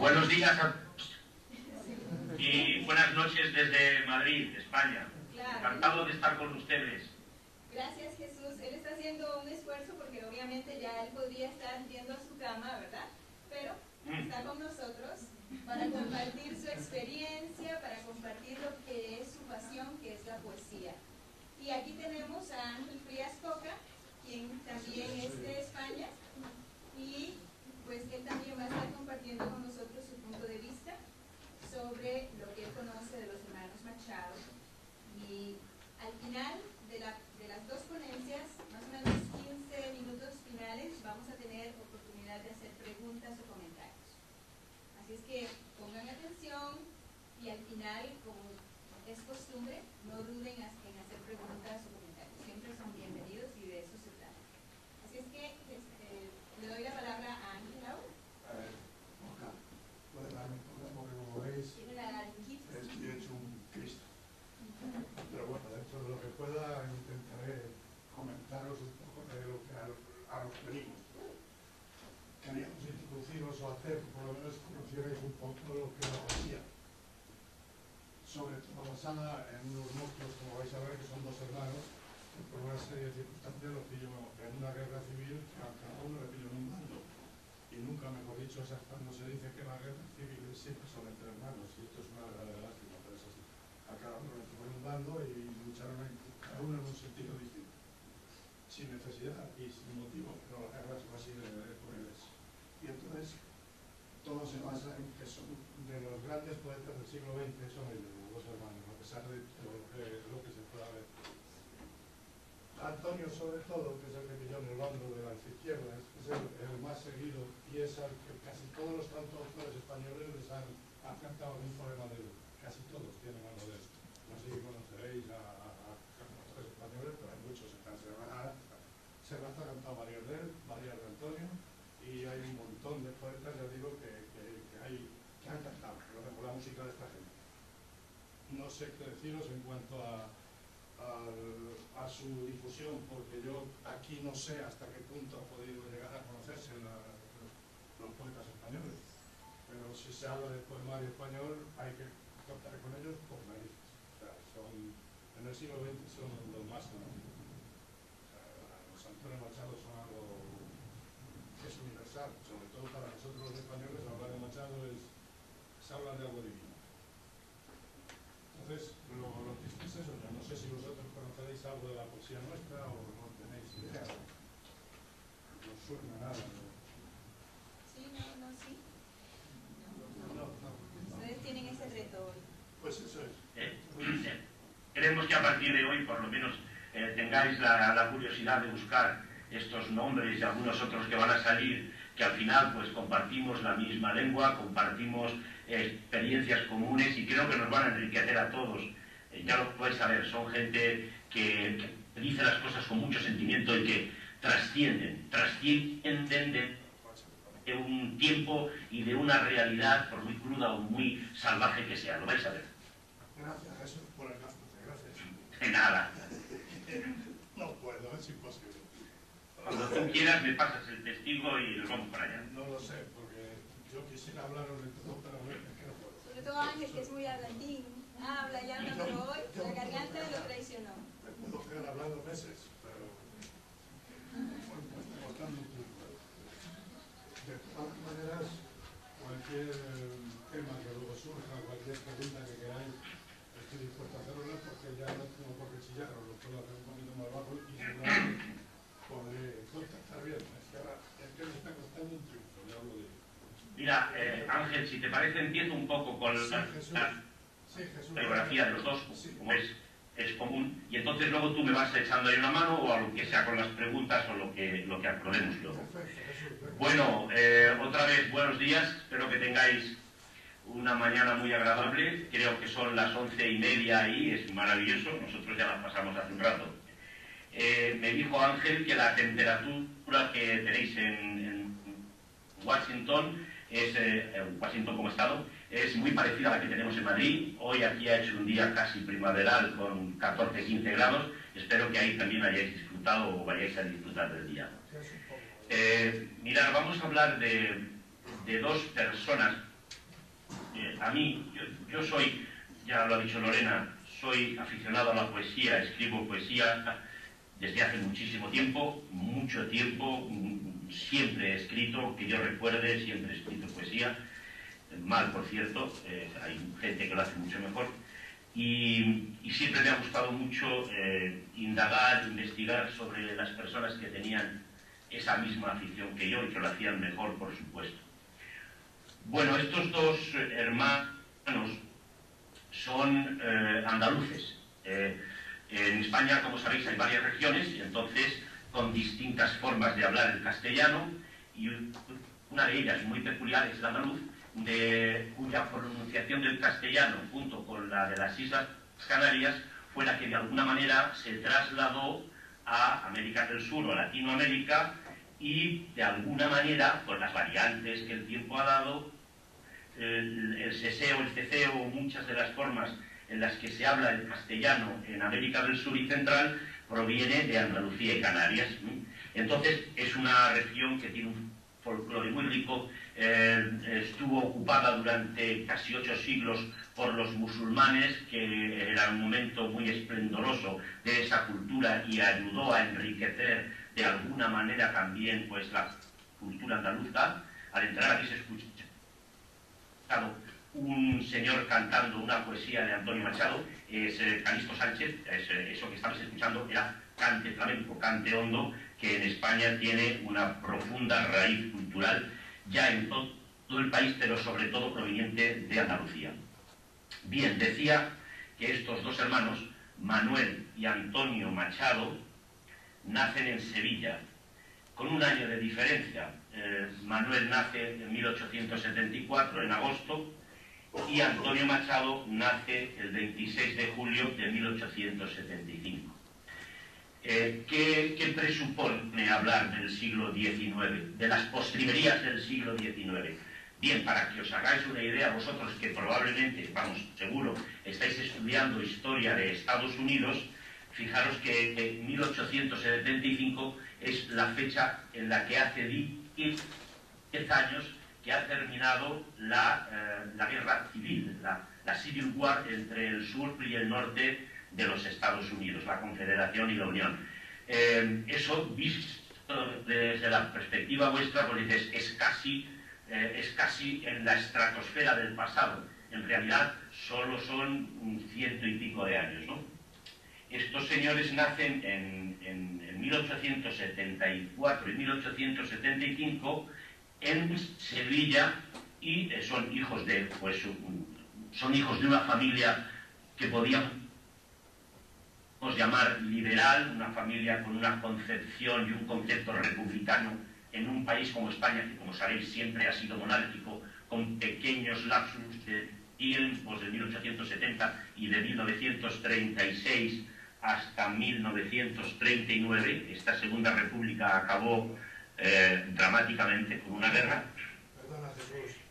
Buenos días a todos y buenas noches desde Madrid, España. Claro. Encantado de estar con ustedes. Gracias, Jesús. Él está haciendo un esfuerzo porque obviamente ya él podría estar yendo a su cama, ¿verdad? Pero está con nosotros para compartir su experiencia, para compartir lo que es su pasión, que es la poesía. Y aquí tenemos a Ángel Frías Coca, quien también es de España, y pues él también va a estar compartiendo con nosotros su punto de vista sobre lo que él conoce de los hermanos Machado. Y al final de las dos ponencias, más o menos 15 minutos finales, vamos a tener oportunidad de hacer preguntas o comentarios. Así es que pongan atención y al final, como es costumbre, no duden en hacer preguntas o comentarios. Siempre son bienvenidos y de eso se trata. Así es que le doy la palabra a Ángel ahora. Puede darme problema porque como veis Tiene la laringitis. estoy hecho un Cristo. Pero bueno, dentro de lo que pueda intentaré comentaros un poco de lo que a lo que venimos. Queríamos introduciros o hacer que por lo menos conocierais un poco lo que es la poesía. Sobre todo basada en unos monstruos, como vais a ver, que son dos hermanos, que por una serie de circunstancias los pillo en una guerra civil que a cada uno le pillo en un bando. Y nunca, mejor dicho, es cuando se dice que la guerra civil siempre son entre hermanos, y esto es una verdadera lástima, pero es así. A cada uno le tocó en un bando y lucharon cada uno en un sentido distinto. Sin necesidad y sin motivo, pero la guerra fue así de poderes. Y entonces, todo se basa en que son de los grandes poetas del siglo XX, son ellos, los dos hermanos, a pesar de lo que se pueda ver. Antonio, sobre todo, que es el que pilló en el bando de la izquierda, es el más seguido y es al que casi todos los cantautores españoles les han cantado un poema de él. Casi todos tienen algo de esto. No sé si conoceréis a cantautores españoles, pero hay muchos. Serrat ha cantado varios de él, varias de Antonio, y hay un montón de poetas, ya digo, que han cantado por la música de esta gente. No sé qué deciros en cuanto a su difusión, porque yo aquí no sé hasta qué punto ha podido llegar a conocerse los poetas españoles, pero si se habla de poemario español hay que contar con ellos por narices. O sea, en el siglo XX son los más conocidos. O sea, los Antonio Machado son algo que es universal, sobre todo para nosotros los españoles. Hablar de Machado se habla de algo divino. Entonces, lo triste es eso. Yo no sé si vosotros conoceréis algo de la poesía nuestra o no tenéis idea. No suena nada. Sí, no, sí. No. Ustedes tienen ese reto hoy. Pues eso es. Queremos que a partir de hoy, por lo menos, tengáis la curiosidad de buscar estos nombres y algunos otros que van a salir, que al final pues compartimos la misma lengua, compartimos experiencias comunes y creo que nos van a enriquecer a todos. Ya lo podéis saber, son gente que dice las cosas con mucho sentimiento y que trascienden de un tiempo y de una realidad, por muy cruda o muy salvaje que sea. Lo vais a ver. Gracias, Jesús, por el gasto. Gracias. De nada. No puedo, es imposible. Cuando tú quieras me pasas el testigo y nos vamos para allá. No lo sé, porque yo quisiera hablaros de todo, pero es que no puedo. Sobre todo Ángel, que es muy hablantín. Habla y habla, pero hoy la garganta lo traicionó. Me puedo quedar hablando meses, pero estoy botando un tiempo. De todas maneras, cualquier tema que luego surja, cualquier pregunta que queráis, estoy dispuesto a hacerlo porque ya no tengo por qué chillar, os lo puedo hacer un poquito más bajo y seguramente podré contactar bien. Es que ahora me está costando un triunfo, ya os lo digo. Mira, Ángel, si te parece, empiezo un poco con la biografía de los dos, como es común, y entonces luego tú me vas echando ahí una mano o a lo que sea con las preguntas o lo que acordemos luego. Bueno, otra vez buenos días, espero que tengáis una mañana muy agradable. Creo que son las 11:30 ahí, es maravilloso, nosotros ya las pasamos hace un rato. Me dijo Ángel que la temperatura que tenéis en Washington, Washington como estado, es muy parecida a la que tenemos en Madrid. Hoy aquí ha hecho un día casi primaveral con 14-15 grados. Espero que ahí también hayáis disfrutado o vayáis a disfrutar del día. Mirad, vamos a hablar de dos personas A mí, yo soy, ya lo ha dicho Lorena, soy aficionado a la poesía, escribo poesía desde hace muchísimo tiempo, mucho tiempo, siempre he escrito, que yo recuerde, siempre he escrito poesía, mal por cierto, hay gente que lo hace mucho mejor, y siempre me ha gustado mucho indagar, investigar sobre las personas que tenían esa misma afición que yo y que lo hacían mejor, por supuesto. Bueno, estos dos hermanos son andaluces. En España, como sabéis, hay varias regiones, y entonces con distintas formas de hablar el castellano, y una de ellas muy peculiar es el andaluz, cuya pronunciación del castellano, junto con la de las Islas Canarias, fue la que de alguna manera se trasladó a América del Sur o Latinoamérica, y de alguna manera, con las variantes que el tiempo ha dado, el seseo, el ceceo, muchas de las formas en las que se habla el castellano en América del Sur y Central proviene de Andalucía y Canarias. Entonces es una región que tiene un folclore muy rico, estuvo ocupada durante casi 8 siglos por los musulmanes, que era un momento muy esplendoroso de esa cultura y ayudó a enriquecer de alguna manera también pues la cultura andaluza. Al entrar aquí se escucha un señor cantando una poesía de Antonio Machado, es Calixto Sánchez, eso que estamos escuchando era cante flamenco, cante hondo, que en España tiene una profunda raíz cultural, ya en todo el país, pero sobre todo proveniente de Andalucía. Bien, decía que estos dos hermanos, Manuel y Antonio Machado, nacen en Sevilla, con un año de diferencia. Manuel nace en 1874, en agosto, y Antonio Machado nace el 26 de julio de 1875. ¿Qué presupone hablar del siglo XIX, de las postrimerías del siglo XIX? Bien, para que os hagáis una idea, vosotros que probablemente, vamos, seguro, estáis estudiando historia de Estados Unidos, fijaros que 1875 es la fecha en la que hace 10 años que ha terminado la guerra civil, la Civil War entre el sur y el norte de los Estados Unidos, la Confederación y la Unión. Eso, visto desde la perspectiva vuestra, pues dices, es casi en la estratosfera del pasado. En realidad, solo son 100 y pico de años, ¿no? Estos señores nacen en 1874 y 1875 en Sevilla, y son hijos de una familia que podíamos llamar liberal, una familia con una concepción y un concepto republicano en un país como España, que como sabéis siempre ha sido monárquico, con pequeños lapsus de tiempos de 1870 y de 1936 hasta 1939. Esta Segunda República acabó dramáticamente con una guerra.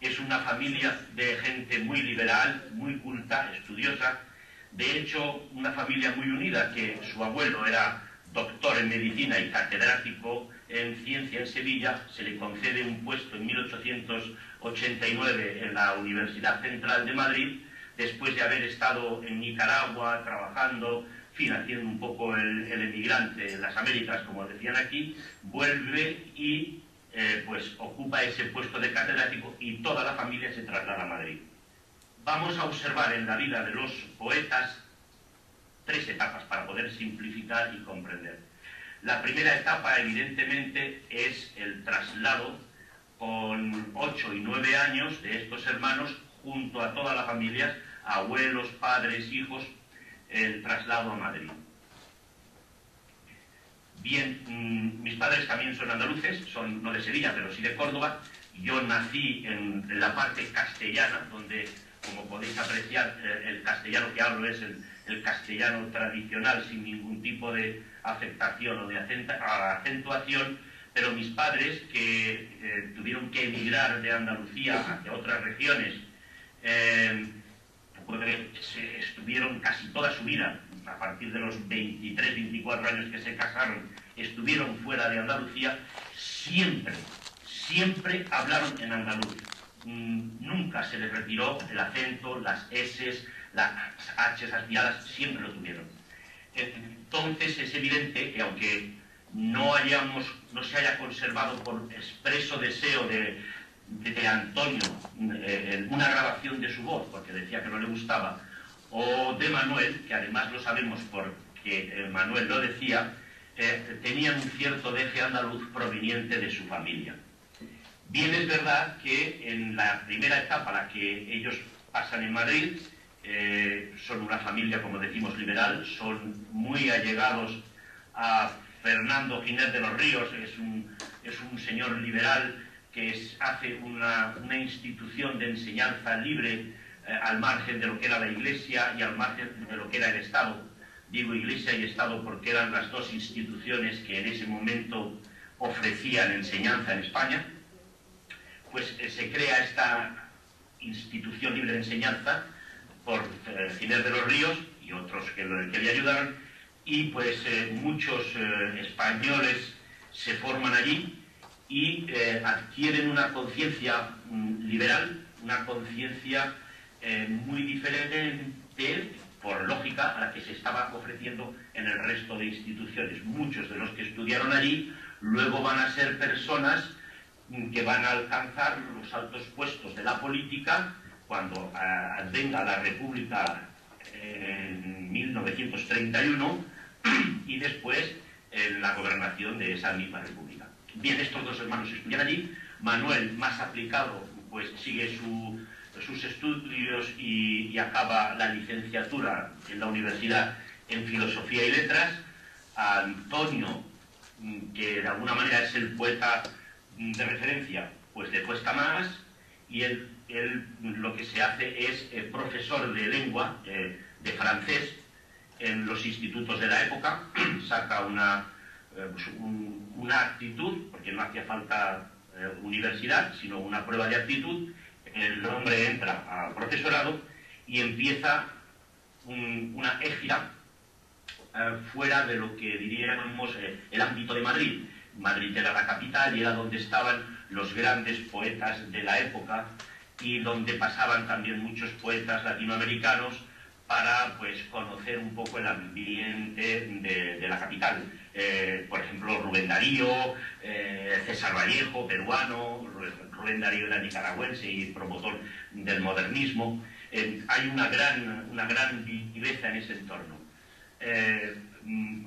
Es una familia de gente muy liberal, muy culta, estudiosa. De hecho, una familia muy unida, que su abuelo era doctor en medicina y catedrático en ciencia en Sevilla. Se le concede un puesto en 1889 en la Universidad Central de Madrid, después de haber estado en Nicaragua trabajando, haciendo un poco el emigrante en las Américas, como decían aquí. Vuelve y pues ocupa ese puesto de catedrático, y toda la familia se traslada a Madrid. Vamos a observar en la vida de los poetas 3 etapas para poder simplificar y comprender. La primera etapa, evidentemente, es el traslado con 8 y 9 años de estos hermanos, junto a toda la familia, abuelos, padres, hijos, el traslado a Madrid. Bien, mis padres también son andaluces, son no de Sevilla, pero sí de Córdoba. Yo nací en la parte castellana, donde, como podéis apreciar, el castellano que hablo es el castellano tradicional, sin ningún tipo de afectación o de acentuación, pero mis padres, que tuvieron que emigrar de Andalucía hacia otras regiones, estuvieron casi toda su vida, a partir de los 23, 24 años que se casaron, estuvieron fuera de Andalucía. Siempre hablaron en andaluz. nunca se les retiró el acento, las S, las H aspiradas, siempre lo tuvieron. Entonces es evidente que aunque no se haya conservado por expreso deseo de Antonio una grabación de su voz, porque decía que no le gustaba, o de Manuel, que además lo sabemos porque Manuel lo decía, tenían un cierto deje andaluz proveniente de su familia. Bien es verdad que en la primera etapa, la que ellos pasan en Madrid, son una familia, como decimos, liberal, son muy allegados a Fernando Ginés de los Ríos, es un señor liberal que hace una institución de enseñanza libre al margen de lo que era la Iglesia y al margen de lo que era el Estado. Digo Iglesia y Estado porque eran las dos instituciones que en ese momento ofrecían enseñanza en España. Pues se crea esta institución libre de enseñanza por Ginés de los Ríos y otros que le ayudaron, y pues muchos españoles se forman allí y adquieren una conciencia liberal, una conciencia muy diferente, por lógica, a la que se estaba ofreciendo en el resto de instituciones. Muchos de los que estudiaron allí luego van a ser personas que van a alcanzar los altos puestos de la política cuando venga la República en 1931 y después en la gobernación de esa misma República. Bien, estos dos hermanos estudian allí. Manuel, más aplicado, pues sigue sus estudios y acaba la licenciatura en la universidad en Filosofía y Letras. Antonio, que de alguna manera es el poeta de referencia, pues le cuesta más, y él lo que se hace es profesor de lengua, de francés, en los institutos de la época. Saca una actitud, porque no hacía falta universidad, sino una prueba de actitud. El hombre entra a profesorado y empieza una égira fuera de lo que diríamos el ámbito de Madrid. Madrid era la capital y era donde estaban los grandes poetas de la época y donde pasaban también muchos poetas latinoamericanos para pues conocer un poco el ambiente de la capital. Por ejemplo, Rubén Darío, César Vallejo, peruano. Rubén Darío era nicaragüense y promotor del modernismo. Hay una gran viveza en ese entorno.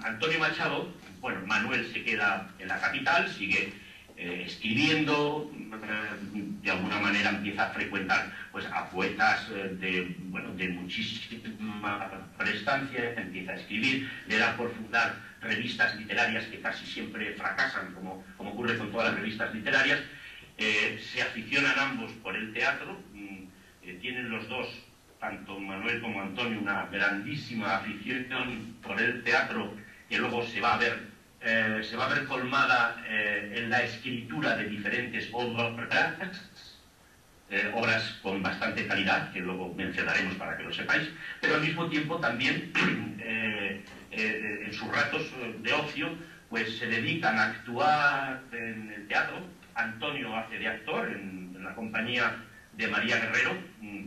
Antonio Machado, bueno, Manuel se queda en la capital, sigue escribiendo, de alguna manera empieza a frecuentar pues a poetas de muchísima prestancia, empieza a escribir, le da por fundar revistas literarias que casi siempre fracasan, como ocurre con todas las revistas literarias. Se aficionan ambos por el teatro, tienen los dos, tanto Manuel como Antonio, una grandísima afición por el teatro, que luego se va a ver colmada en la escritura de diferentes obras con bastante calidad, que luego mencionaremos para que lo sepáis, pero al mismo tiempo también en sus ratos de ocio pues se dedican a actuar en el teatro. Antonio hace de actor en la compañía de María Guerrero,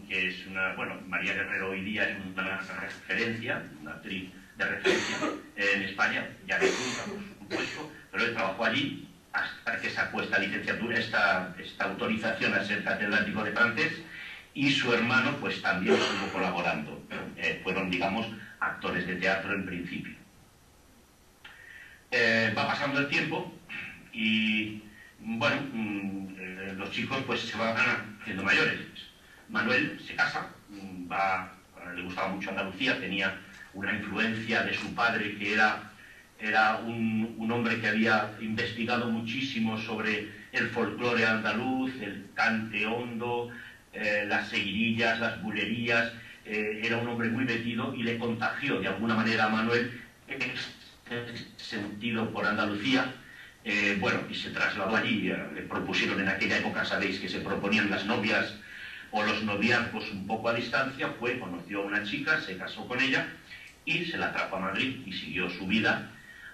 que es María Guerrero hoy día es una referencia, una actriz de referencia en España, ya de punta, por supuesto, pero él trabajó allí hasta que sacó esta licenciatura, esta autorización a ser catedrático de francés, y su hermano pues también estuvo colaborando. Fueron, digamos, actores de teatro en principio. Va pasando el tiempo y, bueno, los chicos pues se van haciendo mayores. Manuel se casa, le gustaba mucho Andalucía, tenía una influencia de su padre, que era un hombre que había investigado muchísimo sobre el folclore andaluz, el cante hondo, las seguidillas, las bulerías. Era un hombre muy metido y le contagió de alguna manera a Manuel ese sentido por Andalucía. Y se trasladó allí. Le propusieron en aquella época, sabéis que se proponían las novias o los noviazgos un poco a distancia. Conoció a una chica, se casó con ella y se la trajo a Madrid y siguió su vida,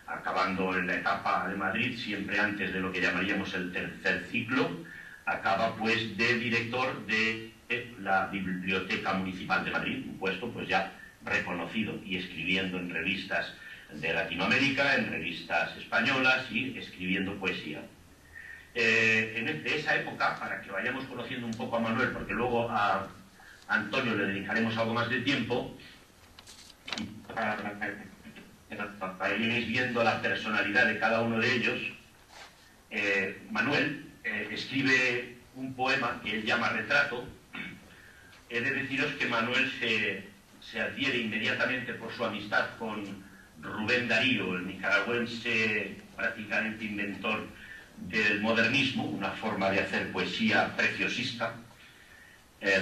acabando en la etapa de Madrid siempre antes de lo que llamaríamos el tercer ciclo, acaba pues de director de la Biblioteca Municipal de Madrid, un puesto pues ya reconocido, y escribiendo en revistas de Latinoamérica, en revistas españolas y escribiendo poesía. De esa época, para que vayamos conociendo un poco a Manuel, porque luego a Antonio le dedicaremos algo más de tiempo, para ir viendo la personalidad de cada uno de ellos. Manuel escribe un poema que él llama Retrato. He de deciros que Manuel se adhiere inmediatamente por su amistad con Rubén Darío, el nicaragüense prácticamente inventor del modernismo, una forma de hacer poesía preciosista,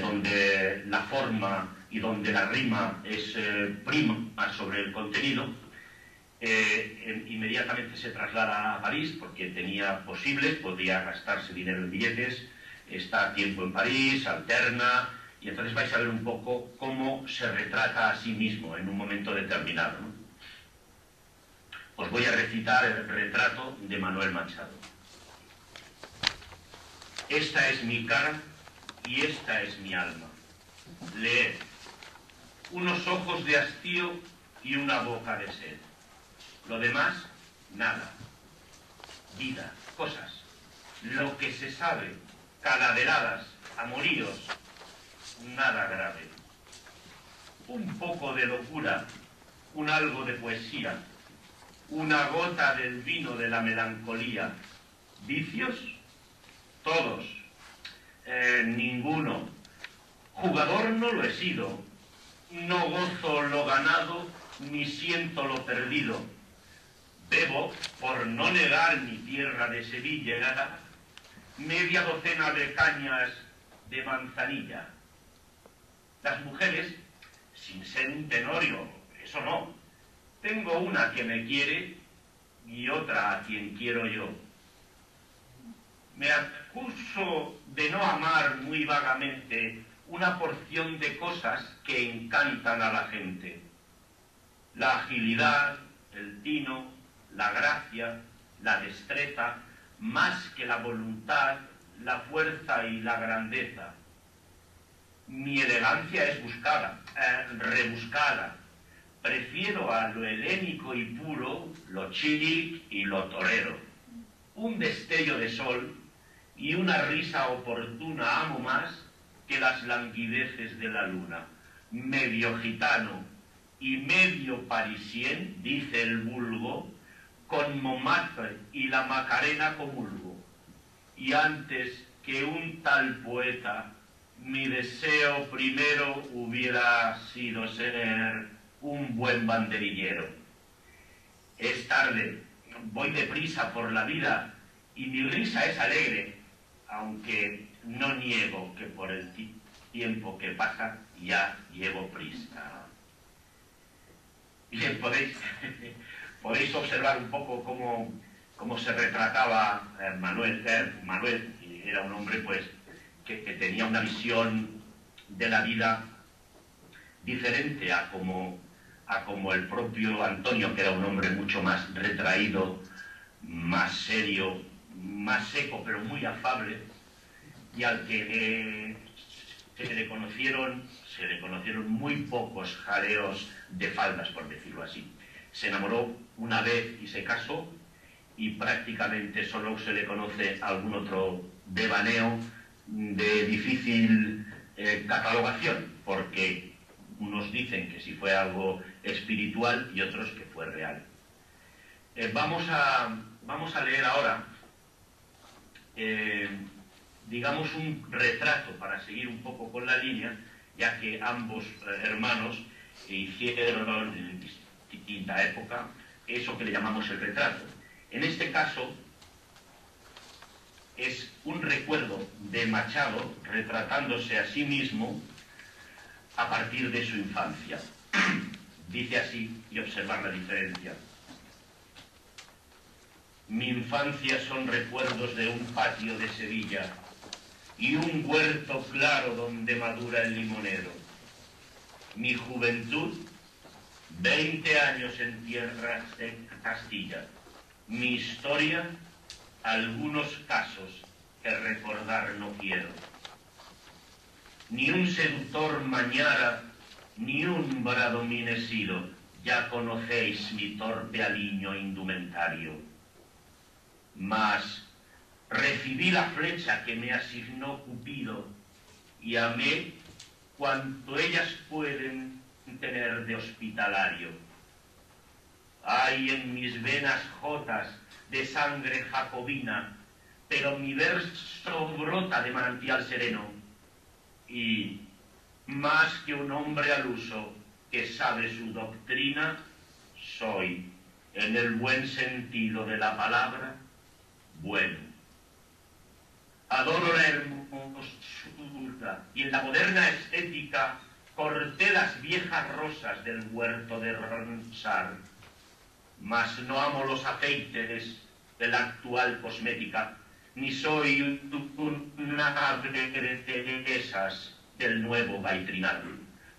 donde la forma y donde la rima es prima sobre el contenido. Inmediatamente se traslada a París porque tenía posibles, podía gastarse dinero en billetes, está tiempo en París, alterna, y entonces vais a ver un poco cómo se retrata a sí mismo en un momento determinado, ¿no? Os voy a recitar el retrato de Manuel Machado. Esta es mi cara y esta es mi alma. Leed. Unos ojos de hastío y una boca de sed. Lo demás, nada. Vida, cosas. Lo que se sabe, calaveradas, amoríos, nada grave. Un poco de locura, un algo de poesía, una gota del vino de la melancolía. ¿Vicios? Todos. Ninguno. Jugador no lo he sido. No gozo lo ganado, ni siento lo perdido. Bebo, por no negar mi tierra de Sevilla, media docena de cañas de manzanilla. Las mujeres, sin ser un tenorio, eso no. Tengo una que me quiere y otra a quien quiero yo. Me acuso de no amar muy vagamente una porción de cosas que encantan a la gente. La agilidad, el tino, la gracia, la destreza, más que la voluntad, la fuerza y la grandeza. Mi elegancia es buscada, rebuscada. Prefiero a lo helénico y puro, lo chic y lo torero. Un destello de sol y una risa oportuna amo más que las languideces de la luna. Medio gitano y medio parisien, dice el vulgo, con Montmartre y la Macarena comulgo. Y antes que un tal poeta, mi deseo primero hubiera sido ser un buen banderillero. Es tarde, voy deprisa por la vida y mi risa es alegre, aunque no niego que por el tiempo que pasa ya llevo prisa. Bien, podéis observar un poco cómo se retrataba Manuel. Manuel era un hombre pues que tenía una visión de la vida diferente a como el propio Antonio, que era un hombre mucho más retraído, más serio, más seco, pero muy afable, y al que se le conocieron muy pocos jaleos de faldas, por decirlo así. Se enamoró una vez y se casó, y prácticamente solo se le conoce algún otro devaneo de difícil catalogación, porque unos dicen que sí fue algo espiritual y otros que fue real. Vamos a leer ahora, digamos, un retrato para seguir un poco con la línea, ya que ambos hermanos hicieron en distinta época eso que le llamamos el retrato. En este caso es un recuerdo de Machado retratándose a sí mismo a partir de su infancia. Dice así, y observar la diferencia. Mi infancia son recuerdos de un patio de Sevilla y un huerto claro donde madura el limonero. Mi juventud, 20 años en tierras de Castilla. Mi historia, algunos casos que recordar no quiero. Ni un seductor mañara, ni un bradomín sido, ya conocéis mi torpe aliño indumentario. Mas recibí la flecha que me asignó Cupido y amé cuanto ellas pueden tener de hospitalario. Hay en mis venas jotas de sangre jacobina, pero mi verso brota de manantial sereno, y más que un hombre al uso que sabe su doctrina, soy, en el buen sentido de la palabra, bueno. Adoro la hermosura y en la moderna estética corté las viejas rosas del huerto de Ronsard, mas no amo los aceites de la actual cosmética, ni soy una de esas del nuevo gaitrinal.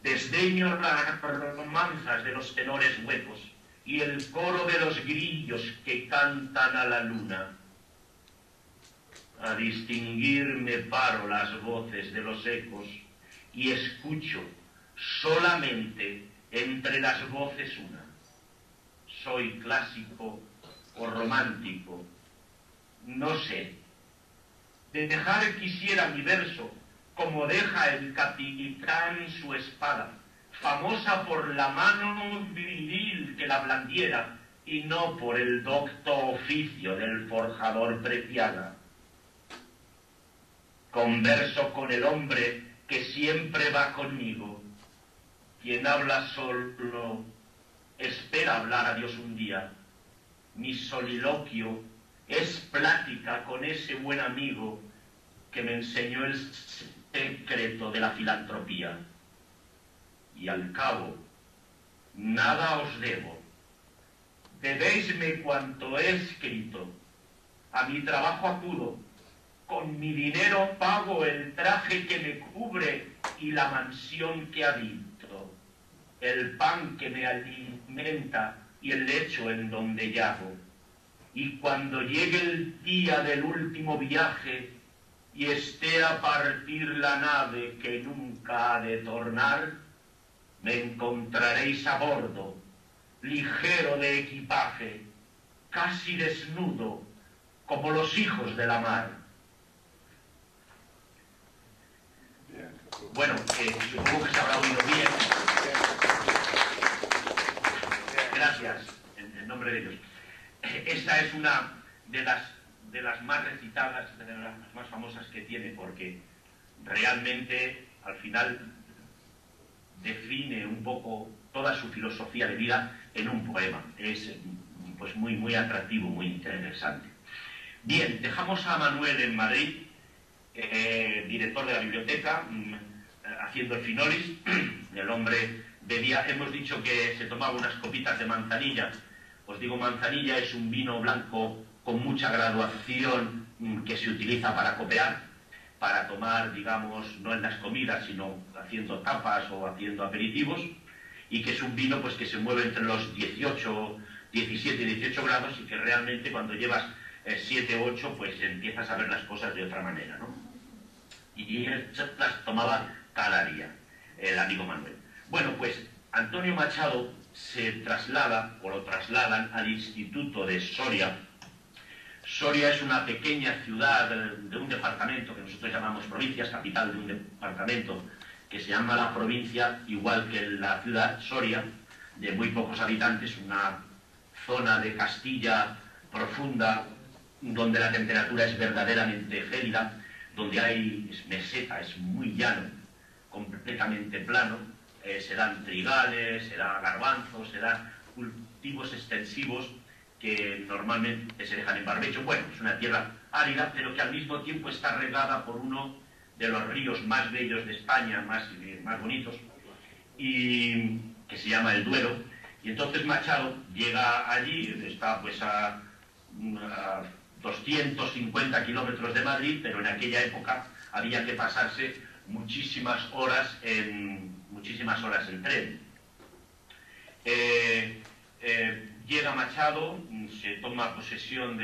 Desdeño las romanzas de los tenores huecos y el coro de los grillos que cantan a la luna. A distinguir me paro las voces de los ecos y escucho solamente entre las voces una. Soy clásico o romántico, no sé. De dejar quisiera mi verso como deja el capitán su espada, famosa por la mano viril que la blandiera y no por el docto oficio del forjador preciada. Converso con el hombre que siempre va conmigo. Quien habla solo espera hablar a Dios un día. Mi soliloquio es plática con ese buen amigo que me enseñó el secreto de la filantropía. Y al cabo, nada os debo. Debéisme cuanto he escrito. A mi trabajo acudo. Con mi dinero pago el traje que me cubre y la mansión que habito, el pan que me alimenta y el lecho en donde yago. Y cuando llegue el día del último viaje y esté a partir la nave que nunca ha de tornar, me encontraréis a bordo, ligero de equipaje, casi desnudo, como los hijos de la mar. Bueno, supongo que se habrá oído bien. Gracias, en nombre de ellos. Esta es una de las más recitadas, de las más famosas que tiene, porque realmente al final define un poco toda su filosofía de vida en un poema. Es pues muy atractivo, muy interesante. Bien, dejamos a Manuel en Madrid, director de la biblioteca, haciendo el finolis. El hombre bebía, hemos dicho que se tomaba unas copitas de manzanilla. Os digo, manzanilla es un vino blanco con mucha graduación que se utiliza para copear, para tomar, digamos, no en las comidas, sino haciendo tapas o haciendo aperitivos, y que es un vino pues que se mueve entre los 17 y 18 grados y que realmente cuando llevas 7 o 8 pues empiezas a ver las cosas de otra manera, ¿no? Y las tomaba cada día el amigo Manuel. Bueno, pues Antonio Machado se traslada, o lo trasladan, al Instituto de Soria. Soria es una pequeña ciudad de un departamento que nosotros llamamos provincias, capital de un departamento que se llama la provincia, igual que la ciudad Soria, de muy pocos habitantes, una zona de Castilla profunda, donde la temperatura es verdaderamente gélida, donde es meseta, es muy llano, completamente plano, se dan trigales, se dan garbanzos, se dan cultivos extensivos que normalmente se dejan en barbecho. Bueno, es una tierra árida, pero que al mismo tiempo está regada por uno de los ríos más bellos de España, más bonitos, y que se llama el Duero. Y entonces Machado llega allí, está pues a 250 kilómetros de Madrid, pero en aquella época había que pasarse muchísimas horas en tren. Llega Machado, se toma posesión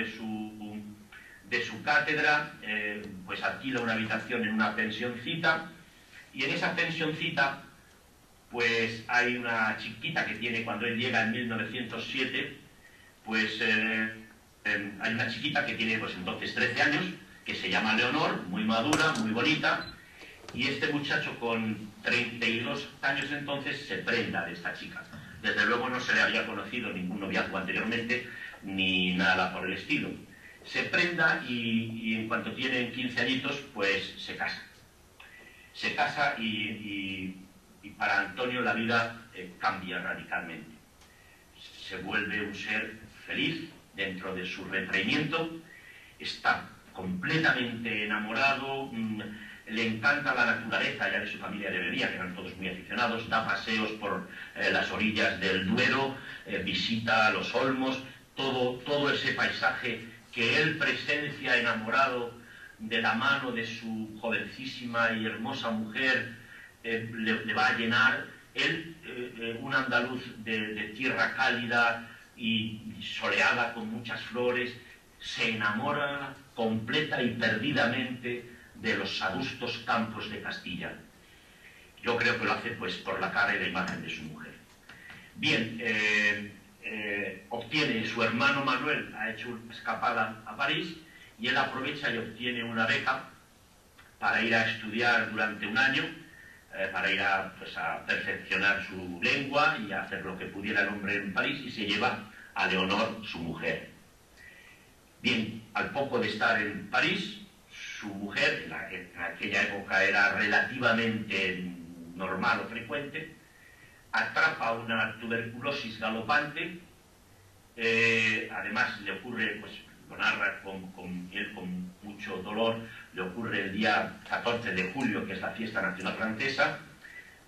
de su cátedra, pues alquila una habitación en una pensioncita, y en esa pensioncita pues hay una chiquita que tiene, cuando él llega en 1907, pues hay una chiquita que tiene pues entonces 13 años, que se llama Leonor, muy madura, muy bonita, y este muchacho con 32 años entonces se prenda de esta chica. Desde luego no se le había conocido ningún noviazgo anteriormente, ni nada por el estilo. Se prenda y en cuanto tienen 15 añitos, pues se casa. Se casa y para Antonio la vida cambia radicalmente. Se vuelve un ser feliz dentro de su retraimiento, está completamente enamorado, le encanta la naturaleza, ya de su familia de bebía, que eran todos muy aficionados, da paseos por las orillas del Duero, visita los olmos, todo ese paisaje que él presencia enamorado de la mano de su jovencísima y hermosa mujer, le va a llenar. Él, un andaluz de tierra cálida y soleada con muchas flores, se enamora completa y perdidamente de los adustos campos de Castilla. Yo creo que lo hace pues por la cara y la imagen de su mujer. Bien, obtiene, su hermano Manuel ha hecho una escapada a París y él aprovecha y obtiene una beca para ir a estudiar durante un año, para ir a perfeccionar su lengua y a hacer lo que pudiera el hombre en París, y se lleva a Leonor, su mujer. Bien, al poco de estar en París, su mujer, en aquella época era relativamente normal o frecuente, atrapa una tuberculosis galopante, además le ocurre, pues lo narra él con mucho dolor, le ocurre el día 14 de julio, que es la fiesta nacional francesa,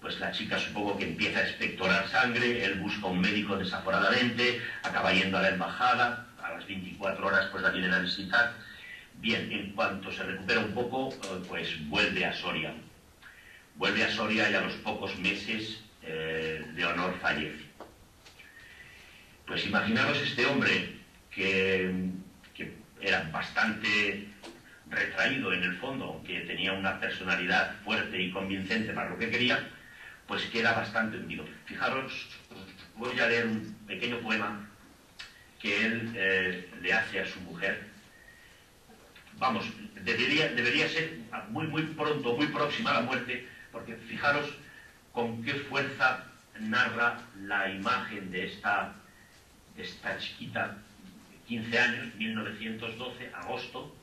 pues la chica supongo que empieza a expectorar sangre, él busca un médico desaforadamente, acaba yendo a la embajada, a las 24 horas pues la vienen a visitar. Bien, en cuanto se recupera un poco, pues vuelve a Soria. Vuelve a Soria y a los pocos meses Leonor fallece. Pues imaginaros este hombre que era bastante retraído en el fondo, aunque tenía una personalidad fuerte y convincente para lo que quería, pues queda bastante hundido. Fijaros, voy a leer un pequeño poema que él le hace a su mujer. Vamos, debería ser muy pronto, muy próxima a la muerte, porque fijaros con qué fuerza narra la imagen de esta chiquita, 15 años, 1912, agosto,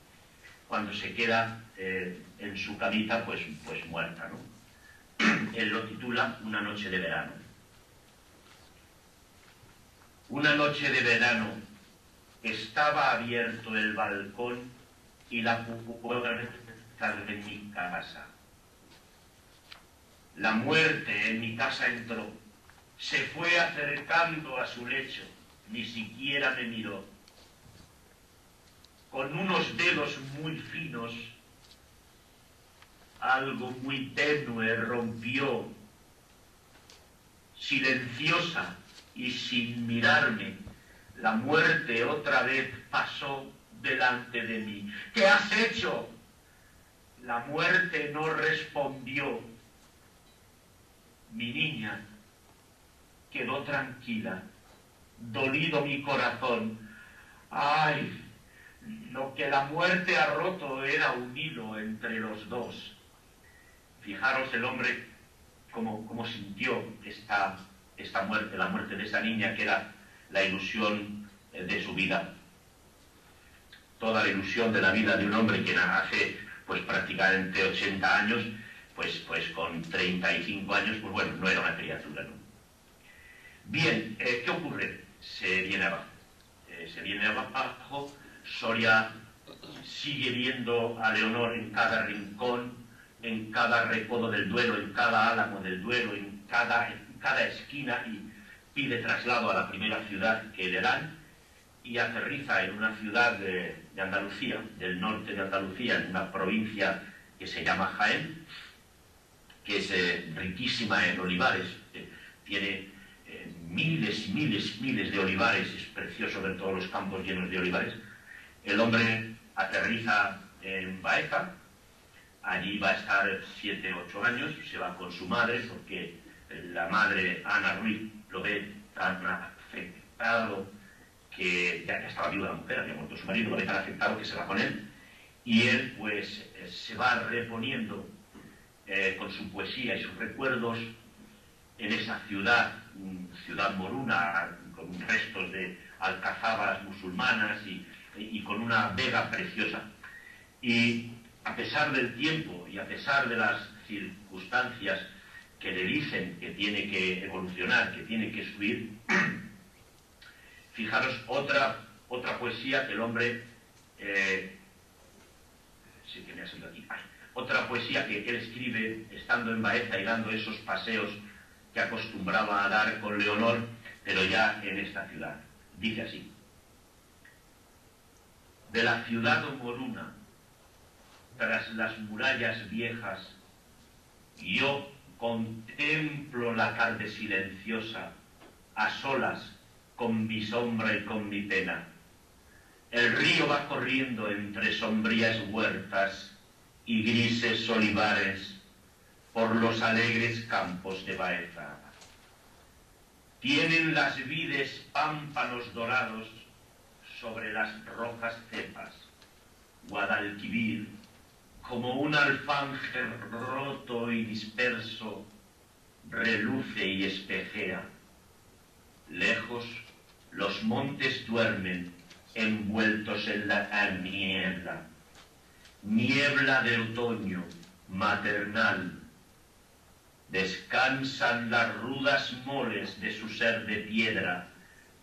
cuando se queda en su camita, pues muerta, ¿no? Él lo titula Una noche de verano. Una noche de verano, estaba abierto el balcón y la puerta de mi casa. La muerte en mi casa entró, se fue acercando a su lecho, ni siquiera me miró. Con unos dedos muy finos, algo muy tenue rompió, silenciosa y sin mirarme, la muerte otra vez pasó delante de mí. ¿Qué has hecho? La muerte no respondió. Mi niña quedó tranquila, dolido mi corazón. ¡Ay! Lo que la muerte ha roto era un hilo entre los dos. Fijaros el hombre cómo sintió esta muerte, la muerte de esa niña que era la ilusión de su vida. Toda la ilusión de la vida de un hombre que nace pues prácticamente 80 años, pues con 35 años, pues bueno, no era una criatura, ¿no? Bien, ¿qué ocurre? Se viene abajo, Soria sigue viendo a Leonor en cada rincón, en cada recodo del Duero, en cada álamo del Duero, en cada esquina, y pide traslado a la primera ciudad que le dan, y aterriza en una ciudad de Andalucía, del norte de Andalucía, en una provincia que se llama Jaén, que es riquísima en olivares, tiene miles y miles de olivares, es precioso ver todos los campos llenos de olivares. El hombre aterriza en Baeza. Allí va a estar 7 u 8 años, se va con su madre, porque la madre, Ana Ruiz, lo ve tan afectado que ya estaba viuda la mujer, había muerto su marido, lo ve tan afectado que se va con él. Y él, pues, se va reponiendo con su poesía y sus recuerdos en esa ciudad moruna, con restos de alcazabas musulmanas y con una vega preciosa. Y a pesar del tiempo y a pesar de las circunstancias que le dicen que tiene que evolucionar, que tiene que subir, fijaros otra poesía que el hombre... sí que me ha salido aquí. Otra poesía que él escribe estando en Baeza y dando esos paseos que acostumbraba a dar con Leonor, pero ya en esta ciudad. Dice así: de la ciudad moruna, tras las murallas viejas, yo contemplo la tarde silenciosa, a solas, con mi sombra y con mi pena. El río va corriendo entre sombrías huertas y grises olivares por los alegres campos de Baeza. Tienen las vides pámpanos dorados sobre las rojas cepas. Guadalquivir, como un alfanje roto y disperso, reluce y espejea. Lejos, los montes duermen, envueltos en la niebla. Niebla de otoño, maternal. Descansan las rudas moles de su ser de piedra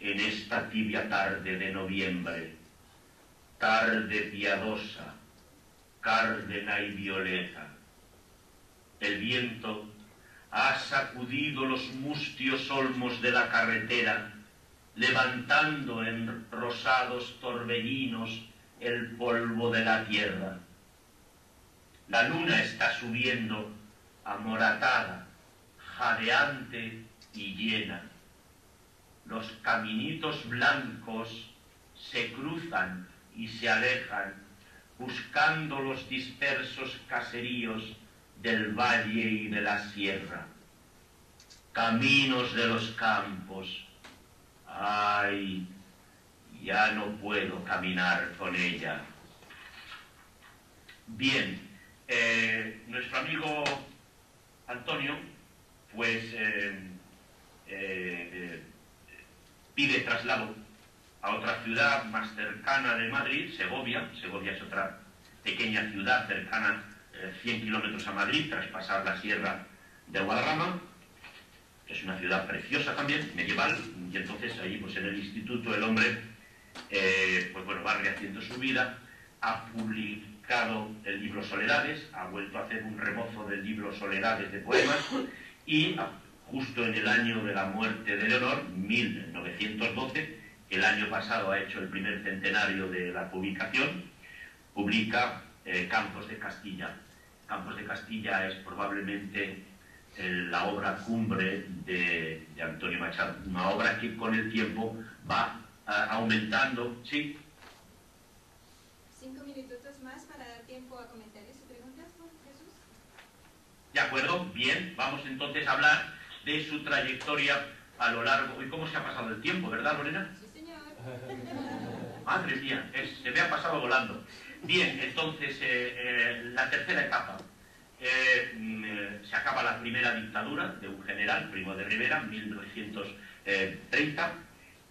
en esta tibia tarde de noviembre. Tarde piadosa, cárdena y violeta. El viento ha sacudido los mustios olmos de la carretera, levantando en rosados torbellinos el polvo de la tierra. La luna está subiendo, amoratada, jadeante y llena. Los caminitos blancos se cruzan y se alejan, buscando los dispersos caseríos del valle y de la sierra. Caminos de los campos. Ay, ya no puedo caminar con ella. Bien, nuestro amigo Antonio, pues, pide traslado a otra ciudad más cercana de Madrid, Segovia. Segovia es otra pequeña ciudad cercana, 100 kilómetros a Madrid, tras pasar la sierra de Guadarrama. Es una ciudad preciosa también, medieval, y entonces ahí, pues en el instituto, el hombre, pues bueno, va rehaciendo su vida, ha publicado el libro Soledades, ha vuelto a hacer un rebozo del libro Soledades de poemas, y justo en el año de la muerte de Leonor, 1912, el año pasado ha hecho el primer centenario de la publicación, publica Campos de Castilla. Campos de Castilla es probablemente la obra cumbre de Antonio Machado, una obra que con el tiempo va aumentando. ¿Sí? 5 minutitos más para dar tiempo a comentarios y preguntas, ¿no, Jesús? De acuerdo, bien, vamos entonces a hablar de su trayectoria a lo largo. ¿Y cómo se ha pasado el tiempo, verdad, Lorena? Sí, señor. Madre mía, se me ha pasado volando. Bien, entonces, la tercera etapa. Se acaba la primera dictadura de un general, Primo de Rivera, 1930,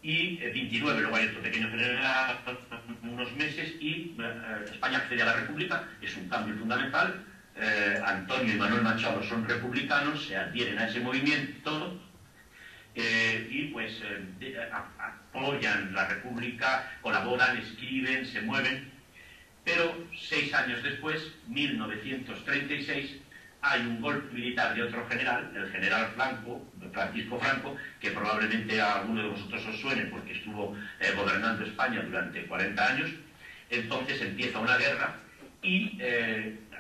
y 29, luego hay otro pequeño general, unos meses, y España accede a la República. Es un cambio fundamental. Antonio y Manuel Machado son republicanos, se adhieren a ese movimiento, y pues apoyan la República, colaboran, escriben, se mueven. Pero 6 años después, 1936, hay un golpe militar de otro general, el general Francisco Franco, que probablemente a alguno de vosotros os suene porque estuvo gobernando España durante 40 años. Entonces empieza una guerra y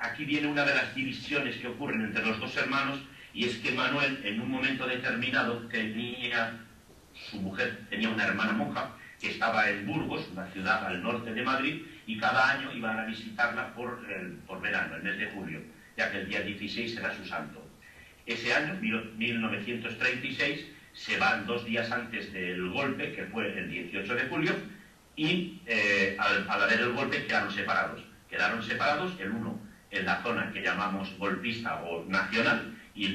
aquí viene una de las divisiones que ocurren entre los dos hermanos, y es que Manuel, en un momento determinado, su mujer tenía una hermana monja que estaba en Burgos, una ciudad al norte de Madrid, y cada año iban a visitarla por verano, el mes de julio, ya que el día 16 era su santo. Ese año, 1936, se van 2 días antes del golpe, que fue el 18 de julio, y al haber el golpe quedaron separados. Quedaron separados, el uno en la zona que llamamos golpista o nacional, y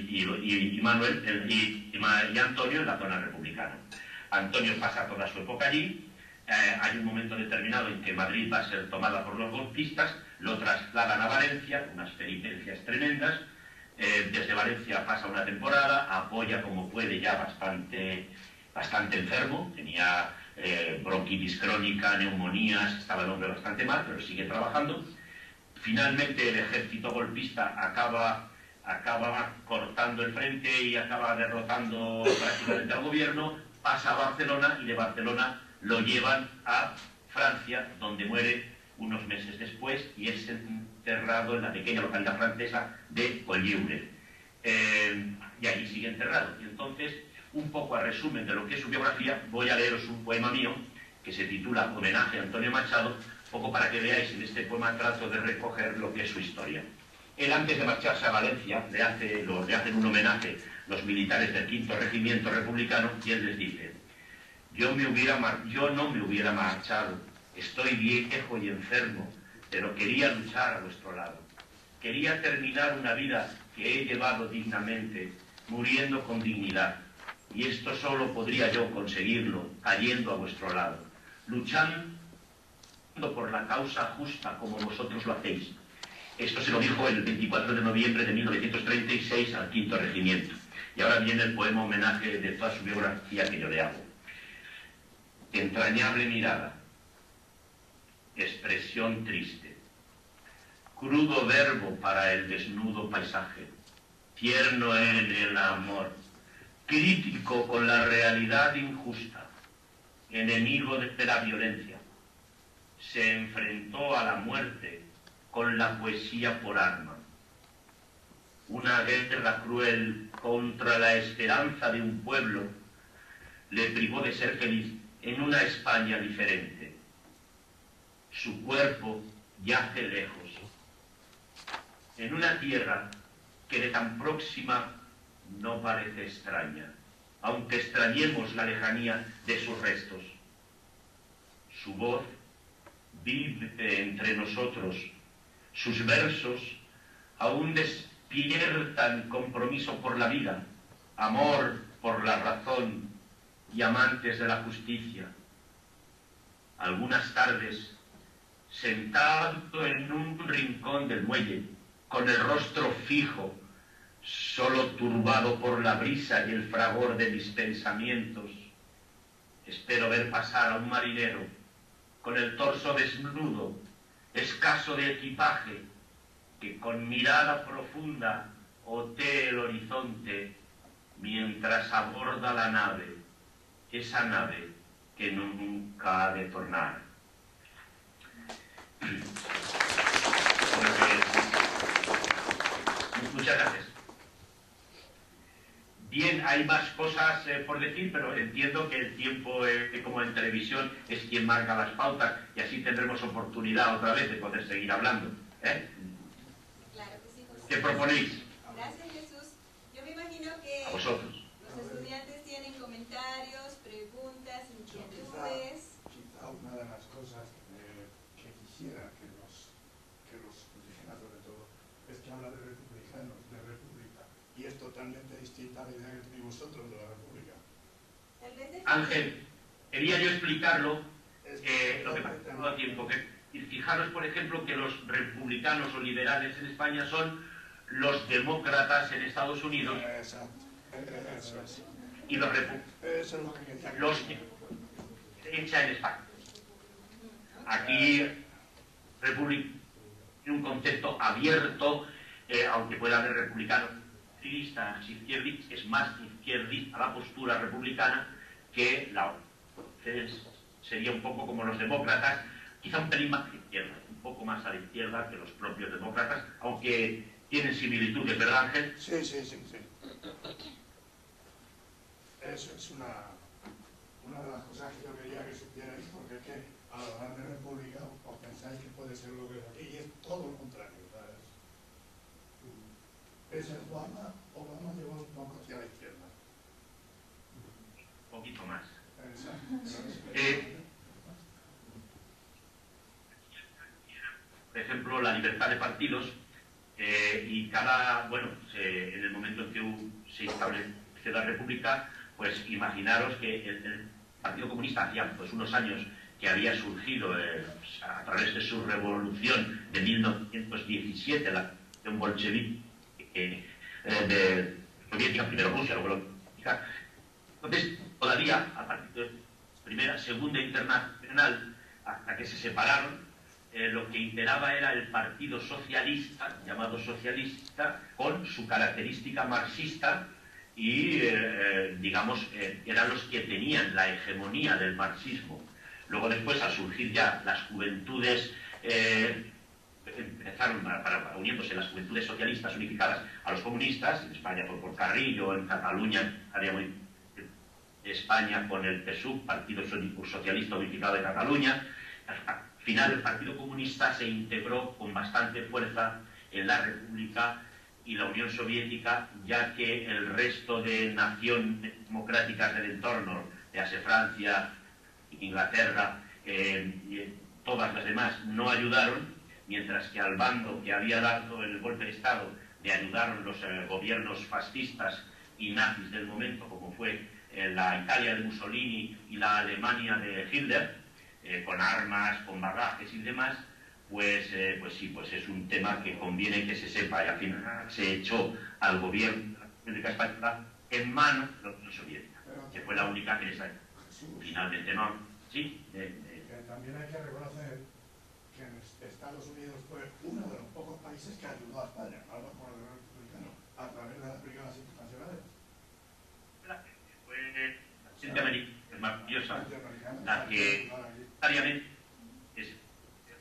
Antonio en la zona republicana. Antonio pasa toda su época allí. Hay un momento determinado en que Madrid va a ser tomada por los golpistas, lo trasladan a Valencia, unas peripecias tremendas. Desde Valencia pasa una temporada, apoya como puede, ya bastante enfermo, tenía bronquitis crónica, neumonías, estaba el hombre bastante mal, pero sigue trabajando. Finalmente el ejército golpista acaba cortando el frente y acaba derrotando prácticamente al gobierno, pasa a Barcelona y de Barcelona lo llevan a Francia, donde muere unos meses después y es enterrado en la pequeña localidad francesa de Collioure. Y allí sigue enterrado. Y entonces, un poco a resumen de lo que es su biografía, voy a leeros un poema mío que se titula Homenaje a Antonio Machado, un poco para que veáis. En este poema trato de recoger lo que es su historia. Él, antes de marcharse a Valencia, le hacen un homenaje los militares del 5º Regimiento Republicano y él les dice: yo no me hubiera marchado, estoy viejo y enfermo, pero quería luchar a vuestro lado. Quería terminar una vida que he llevado dignamente, muriendo con dignidad. Y esto solo podría yo conseguirlo cayendo a vuestro lado, luchando por la causa justa como vosotros lo hacéis. Esto se lo dijo el 24 de noviembre de 1936 al 5º Regimiento. Y ahora viene el poema homenaje de toda su biografía que yo le hago. Entrañable mirada, expresión triste, crudo verbo para el desnudo paisaje, tierno en el amor, crítico con la realidad injusta, enemigo de la violencia. Se enfrentó a la muerte con la poesía por arma. Una guerra cruel contra la esperanza de un pueblo le privó de ser feliz en una España diferente. Su cuerpo yace lejos, en una tierra que de tan próxima no parece extraña, aunque extrañemos la lejanía de sus restos. Su voz vive entre nosotros, sus versos aún despiertan compromiso por la vida, amor por la razón y amantes de la justicia. Algunas tardes, sentado en un rincón del muelle, con el rostro fijo, solo turbado por la brisa y el fragor de mis pensamientos, espero ver pasar a un marinero con el torso desnudo, escaso de equipaje, que con mirada profunda otee el horizonte mientras aborda la nave, esa nave que nunca ha de tornar. Muchas gracias. Bien, hay más cosas por decir, pero entiendo que el tiempo, como en televisión, es quien marca las pautas y así tendremos oportunidad otra vez de poder seguir hablando. Claro que sí, José. ¿Qué proponéis? Gracias, Jesús. Yo me imagino que A vosotros. los estudiantes tienen comentarios, preguntas, inquietudes. Quizá una de las cosas que quisiera que los dijeran sobre todo es que habla de republicanos, de república, y es totalmente distinta a la idea que tenéis vosotros de la república. Ángel, quería yo explicarlo, lo que pasa todo el tiempo. Y fijaros, por ejemplo, que los republicanos o liberales en España son los demócratas en Estados Unidos. Exacto. Eso es. Y los Eso es lo que quería. los hecha en España. Aquí, república tiene un concepto abierto, aunque pueda haber republicanos izquierdistas, es más izquierdista la postura republicana que la otra. Entonces, sería un poco como los demócratas, quizá un pelín más a la izquierda, un poco más a la izquierda que los propios demócratas, aunque tienen similitudes, ¿verdad, Ángel? Sí. Eso es una de las cosas que yo quería que supierais, porque es que a la Grande República, os pensáis que puede ser lo que es aquí, y es todo lo contrario. ¿Sabes? Ese es Obama lleva un poco hacia la izquierda. Un poquito más. Exacto. Por ejemplo, la libertad de partidos y en el momento en que se establece la República, pues imaginaros que el Partido Comunista hacía pues unos años que había surgido a través de su revolución de 1917, la revolución bolchevique de soviética, primero Rusia, luego la... Entonces, todavía, a partir de la Primera, Segunda Internacional, hasta que se separaron, lo que imperaba era el Partido Socialista, llamado socialista, con su característica marxista y, digamos, eran los que tenían la hegemonía del marxismo. Luego después, al surgir ya las juventudes, empezaron uniéndose las juventudes socialistas unificadas a los comunistas, en España por Carrillo, en Cataluña, España con el PSUV, Partido Socialista Unificado de Cataluña. Al final el Partido Comunista se integró con bastante fuerza en la República y la Unión Soviética, ya que el resto de naciones democráticas del entorno, ya sea Francia, Inglaterra, todas las demás no ayudaron, mientras que al bando que había dado el golpe de Estado le ayudaron los gobiernos fascistas y nazis del momento, como fue la Italia de Mussolini y la Alemania de Hitler, con armas, con bagajes y demás, pues sí, pues es un tema que conviene que se sepa, y al final se echó al gobierno de la República Española en manos de la Unión Soviética, que fue la única que les ayudó. Finalmente no. Sí. También hay que reconocer que en Estados Unidos fue uno de los pocos países que ayudó a España, no lo por el republicano, a través de las brigadas internacionales. Fue la gente americana, maravillosa, la que voluntariamente,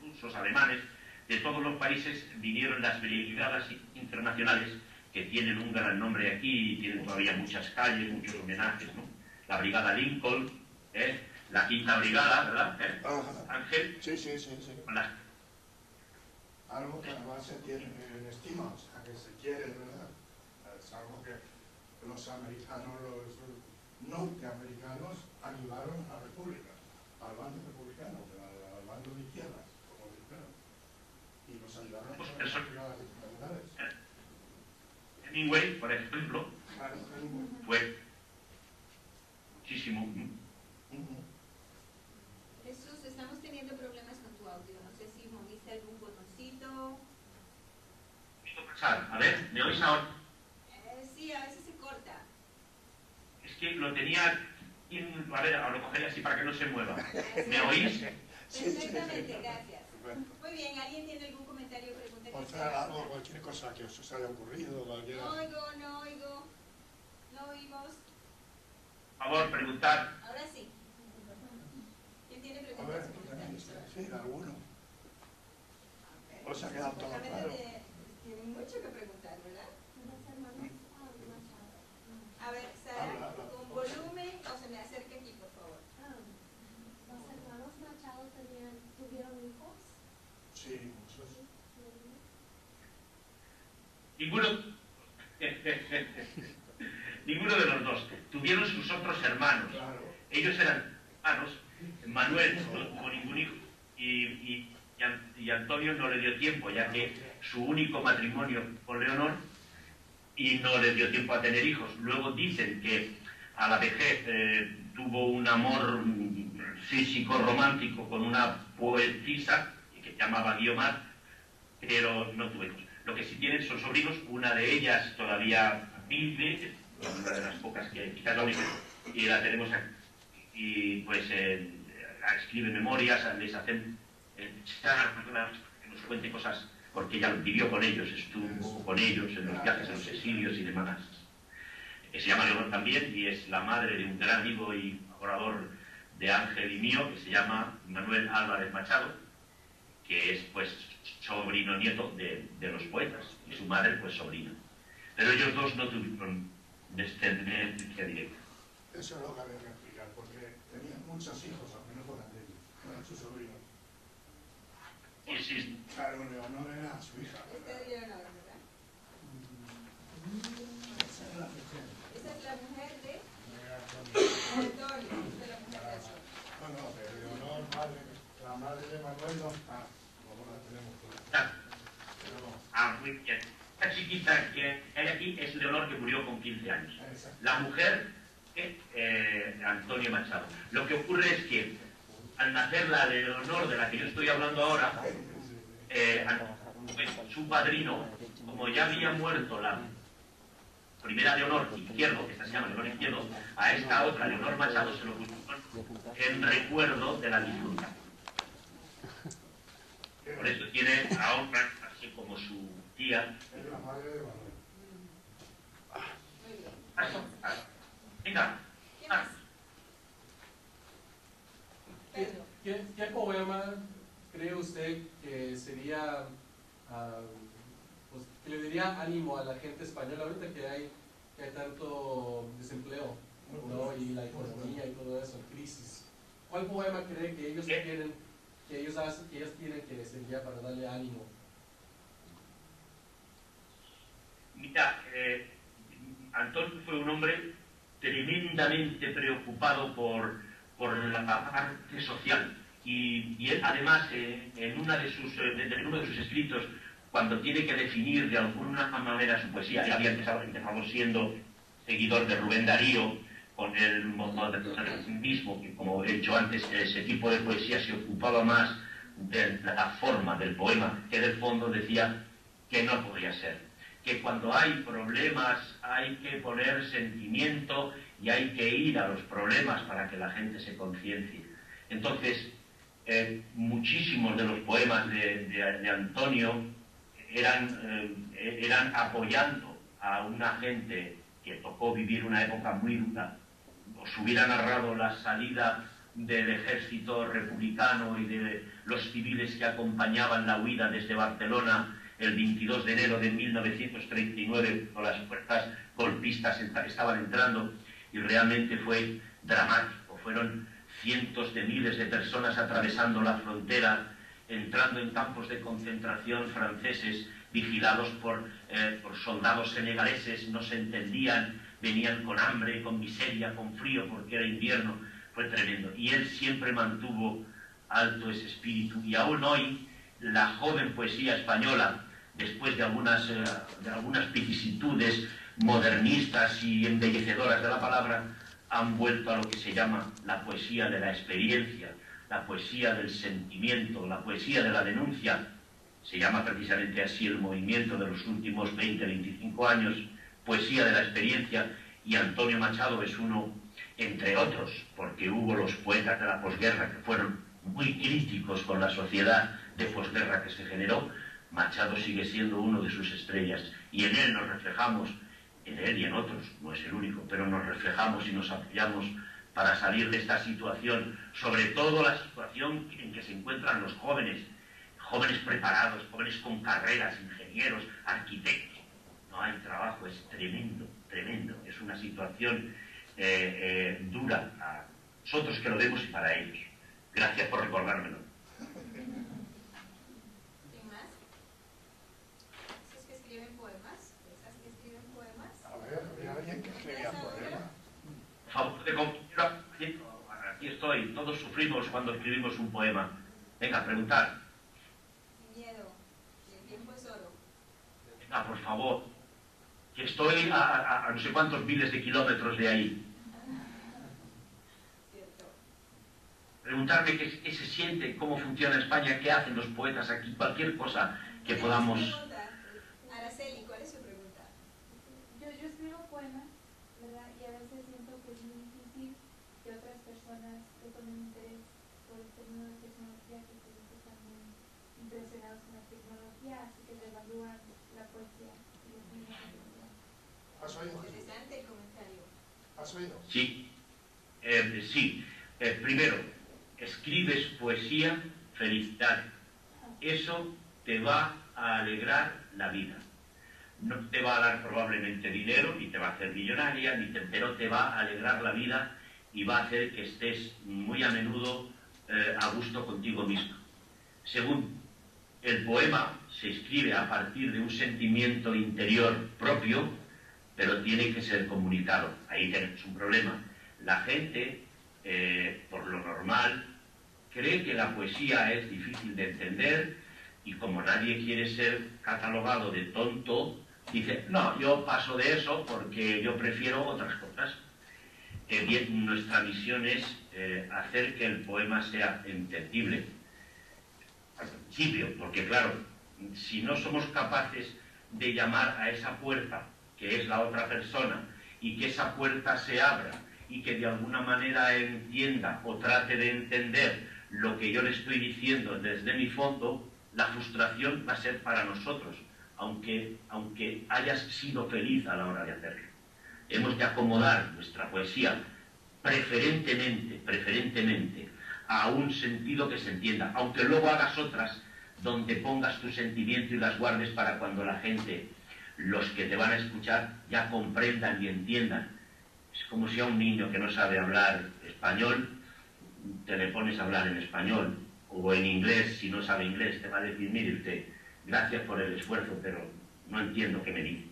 rusos, alemanes, de todos los países vinieron las brigadas internacionales, que tienen un gran nombre aquí y tienen todavía muchas calles, muchos homenajes, ¿no? La Brigada Lincoln, la Quinta Brigada, ¿verdad? Ángel. Sí. Algo que además se tiene en estima, o sea, que se quiere, ¿verdad? Es algo que los americanos, los norteamericanos ayudaron a la República, al bando republicano, al bando de izquierdas, como dijeron, y nos ayudaron a las brigadas internacionales. Hemingway, por ejemplo, fue muchísimo. Jesús, estamos teniendo problemas con tu audio. No sé si moviste algún botoncito. A ver, ¿me oís ahora? Sí, a veces se corta. Es que lo tenía... A ver, lo cogeré así para que no se mueva. ¿Me oís? Perfectamente, gracias. Muy bien, ¿alguien tiene algún comentario o pregunta? O sea, algo, cualquier cosa que os haya ocurrido. Cualquiera... No oigo. No oímos. Por favor, preguntar. Ahora sí. ¿Quién tiene preguntas? A ver, sí, alguno. ¿Os ha quedado todo claro? Tienen mucho que preguntar, ¿verdad? A ver, Sara, con volumen o se me acerca aquí, por favor. ¿Los hermanos Machado tuvieron hijos? Sí, muchos. Ninguno de los dos. Tuvieron sus otros hermanos. Claro. Ellos eran hermanos. Manuel no tuvo ningún hijo y Antonio no le dio tiempo, ya que su único matrimonio con Leonor y no le dio tiempo a tener hijos. Luego dicen que a la vejez tuvo un amor físico romántico con una poetisa que se llamaba Guiomar, pero no tuvo hijos. Lo que sí tienen son sobrinos, una de ellas todavía vive, una de las pocas que quizás la única, y la tenemos aquí. Y pues escribe memorias, les hacen que nos cuente cosas, porque ella vivió con ellos, estuvo con ellos en los viajes, en los exilios y demás. Se llama Leonor también y es la madre de un gran amigo y colaborador de Ángel y mío, que se llama Manuel Álvarez Machado, que es pues sobrino nieto de los poetas, y su madre pues sobrina. Pero ellos dos no tuvieron descendencia directa. Eso es lo que había que explicar, porque tenían muchos hijos, al menos con aquellos. Su sobrino. Sí. Claro, Leonor era su hija. Esta es Leonor, ¿verdad? Esa es la mujer. Esa es la mujer de Antonio. Esta es la mujer de Antonio. No, de Leonor, madre, la madre de Manuel no está. No la tenemos clara. Muy bien. La chiquita que hay aquí es Leonor, que murió con 15 años. La mujer es Antonio Machado. Lo que ocurre es que al nacer la Leonor de la que yo estoy hablando ahora, pues, su padrino, como ya había muerto la primera Leonor Izquierdo, que esta se llama Leonor Izquierdo, a esta otra Leonor Machado se lo puso en recuerdo de la difunta. Por eso tiene ahora, así como su tía. Es la madre de Manuel. Muy bien. Venga. ¿Qué más? Pedro. ¿Qué poema cree usted que sería, pues, que le daría ánimo a la gente española ahorita que hay tanto desempleo, ¿no? Y la economía y todo eso, crisis? ¿Cuál poema cree que ellos tienen, que ellos tienen que sería para darle ánimo? Mira, Antonio fue un hombre tremendamente preocupado por la parte social y él además en uno de sus escritos, cuando tiene que definir de alguna manera su poesía, él había empezado siendo seguidor de Rubén Darío con el modernismo, que como he dicho antes, ese tipo de poesía se ocupaba más de la forma del poema que del fondo, decía que no podía ser, que cuando hay problemas hay que poner sentimiento y hay que ir a los problemas para que la gente se conciencie. Entonces, muchísimos de los poemas de Antonio eran apoyando a una gente que tocó vivir una época muy dura. Os hubiera narrado la salida del ejército republicano y de los civiles que acompañaban la huida desde Barcelona el 22 de enero de 1939, cuando las fuerzas golpistas estaban entrando, y realmente fue dramático. Fueron cientos de miles de personas atravesando la frontera, entrando en campos de concentración franceses, vigilados por soldados senegaleses, no se entendían, venían con hambre, con miseria, con frío, porque era invierno. Fue tremendo. Y él siempre mantuvo alto ese espíritu. Y aún hoy, la joven poesía española, después de algunas vicisitudes modernistas y embellecedoras de la palabra, han vuelto a lo que se llama la poesía de la experiencia, la poesía del sentimiento, la poesía de la denuncia. Se llama precisamente así el movimiento de los últimos 20-25 años, poesía de la experiencia, y Antonio Machado es uno, entre otros, porque hubo los poetas de la posguerra que fueron muy críticos con la sociedad de posguerra que se generó. Machado sigue siendo uno de sus estrellas, y en él nos reflejamos, en él y en otros, no es el único, pero nos reflejamos y nos apoyamos para salir de esta situación, sobre todo la situación en que se encuentran los jóvenes preparados, jóvenes con carreras, ingenieros, arquitectos. No hay trabajo, es tremendo, tremendo, es una situación dura a nosotros que lo vemos y para ellos. Gracias por recordármelo. ¿Quién más? ¿Esos que escriben poemas? ¿Esas que escriben poemas? A ver, había alguien que escribía poemas. Por favor, de compañero, aquí estoy, todos sufrimos cuando escribimos un poema. Venga, preguntar. Sin miedo, el tiempo es oro. Venga, por favor, que estoy a no sé cuántos miles de kilómetros de ahí. Cierto. Preguntarme qué se siente, cómo funciona España, qué hacen los poetas aquí, cualquier cosa que podamos... Araceli, ¿cuál es su pregunta? Yo escribo poemas, ¿verdad? Y a veces siento que es muy difícil que otras personas que tomen interés por el término de tecnología, que están muy impresionados con la tecnología, así que devalúan la poesía y los niños de poesía. ¿Has oído, Jesús? Interesante el comentario. ¿Has oído? Sí, sí. Primero, escribes poesía, felicidad. Eso te va a alegrar la vida. No te va a dar probablemente dinero, ni te va a hacer millonaria, pero te va a alegrar la vida y va a hacer que estés muy a menudo a gusto contigo mismo. Segundo, el poema se escribe a partir de un sentimiento interior propio, pero tiene que ser comunicado. Ahí tenemos un problema. La gente, por lo normal, cree que la poesía es difícil de entender y como nadie quiere ser catalogado de tonto, dice, no, yo paso de eso porque yo prefiero otras cosas. Bien, nuestra misión es hacer que el poema sea entendible. Al principio, porque claro, si no somos capaces de llamar a esa puerta, que es la otra persona, y que esa puerta se abra, y que de alguna manera entienda o trate de entender lo que yo le estoy diciendo desde mi fondo, la frustración va a ser para nosotros, aunque hayas sido feliz a la hora de hacerlo. Hemos de acomodar nuestra poesía preferentemente a un sentido que se entienda, aunque luego hagas otras donde pongas tu sentimiento y las guardes para cuando la gente, los que te van a escuchar, ya comprendan y entiendan. Es como si a un niño que no sabe hablar español, te le pones a hablar en español, o en inglés, si no sabe inglés, te va a decir, mire usted, gracias por el esfuerzo, pero no entiendo qué me dice.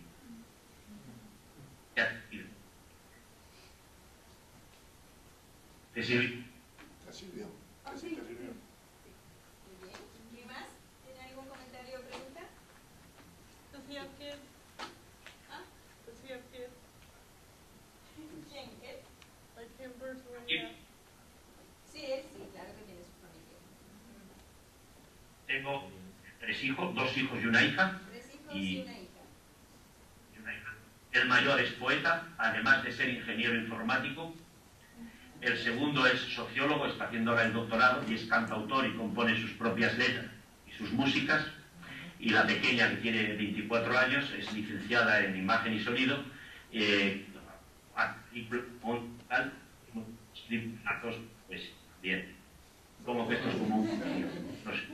¿Te sirve? ¿Te sirvió? Sí. Muy bien. ¿Quién más? ¿Tiene algún comentario o pregunta? Does he have kids? ¿Ah? Does he have kids? ¿Quién? ¿Él? Like him personally? Sí. Yeah. Sí, él sí, claro que tiene su familia. Tengo 3 hijos, 2 hijos y una hija. 3 hijos y una hija. El mayor es poeta, además de ser ingeniero informático. El segundo es sociólogo, está haciendo ahora el doctorado y es cantautor y compone sus propias letras y sus músicas. Y la pequeña, que tiene 24 años, es licenciada en imagen y sonido. Pues bien, como que esto es como no sé,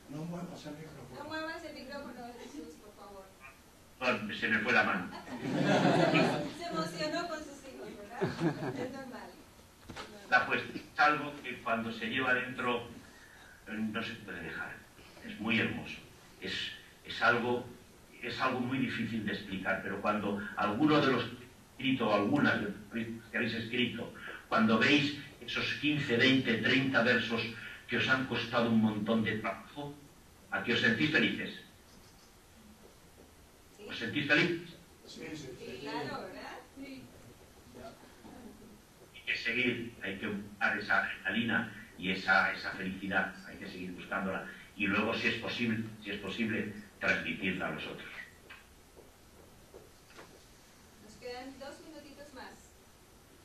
No muevas el micrófono. No muevas el micrófono, Jesús, por favor. se me fue la mano. Se emocionó con sus hijos, ¿verdad? Es normal. La puesta es algo que cuando se lleva dentro no se puede dejar. Es muy hermoso. Es algo muy difícil de explicar, pero cuando alguno de los escrito, o algunas que habéis escrito, cuando veis esos 15, 20, 30 versos que os han costado un montón de trabajo, ¿a qué os sentís felices? ¿Sí? ¿Os sentís felices? Sí. Sí, claro, ¿verdad? Sí. Hay que seguir, hay que buscar esa adrenalina y esa felicidad, hay que seguir buscándola y luego, si es posible, transmitirla a los otros. Nos quedan 2 minutitos más.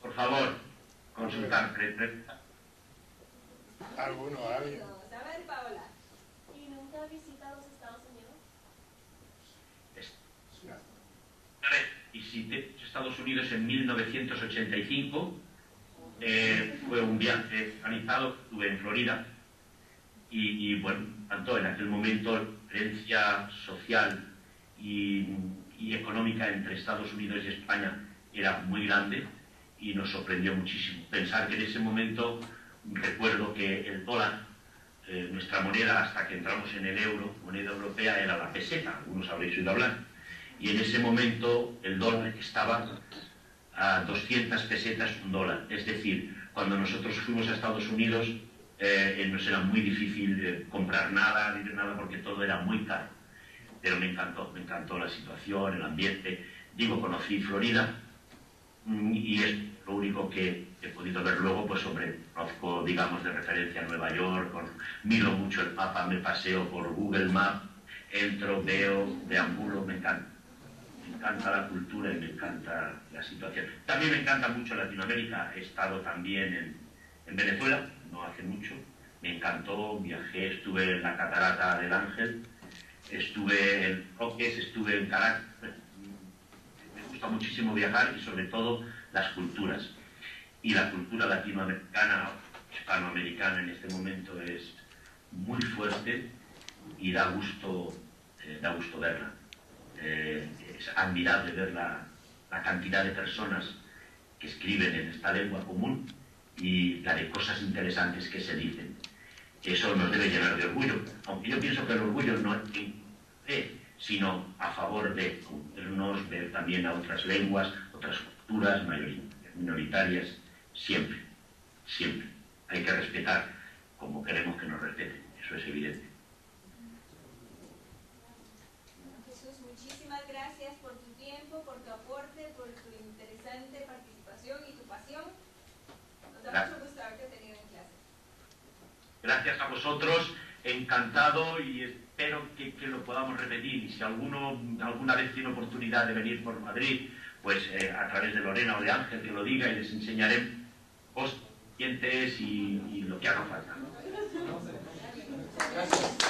Por favor, consultar. ¿Alguien? A ver, Paola. ¿Y nunca ha visitado los Estados Unidos? A ver, visité Estados Unidos en 1985, fue un viaje organizado, estuve en Florida y bueno, tanto en aquel momento la diferencia social y económica entre Estados Unidos y España era muy grande y nos sorprendió muchísimo. Pensar que en ese momento, recuerdo que el dólar, nuestra moneda hasta que entramos en el euro, moneda europea, era la peseta, algunos habréis oído hablar. Y en ese momento el dólar estaba a 200 pesetas un dólar. Es decir, cuando nosotros fuimos a Estados Unidos nos era muy difícil comprar nada, vivir nada, porque todo era muy caro. Pero me encantó la situación, el ambiente. Digo, conocí Florida y es lo único que he podido ver luego, pues hombre, conozco, digamos, de referencia a Nueva York, miro mucho el mapa, me paseo por Google Maps, entro, veo, deambulo, me encanta. Me encanta la cultura y me encanta la situación. También me encanta mucho Latinoamérica. He estado también en Venezuela, no hace mucho. Me encantó, viajé, estuve en la Catarata del Ángel, estuve en Roques, estuve en Caracas. Me gusta muchísimo viajar y sobre todo las culturas. Y la cultura latinoamericana, hispanoamericana en este momento es muy fuerte y da gusto verla. Es admirable ver la cantidad de personas que escriben en esta lengua común y la de cosas interesantes que se dicen. Eso nos debe llenar de orgullo, aunque yo pienso que el orgullo no es en fe, sino a favor de podernos ver también a otras lenguas, otras culturas minoritarias, siempre, siempre. Hay que respetar como queremos que nos respeten, eso es evidente. Jesús, muchísimas gracias por tu tiempo, por tu aporte, por tu interesante participación y tu pasión. Nos da mucho gusto haberte tenido en clase. Gracias a vosotros, encantado, y espero que lo podamos repetir. Y si alguna vez tiene oportunidad de venir por Madrid, pues a través de Lorena o de Ángel, que lo diga, y les enseñaré dientes y lo que haga falta. Gracias.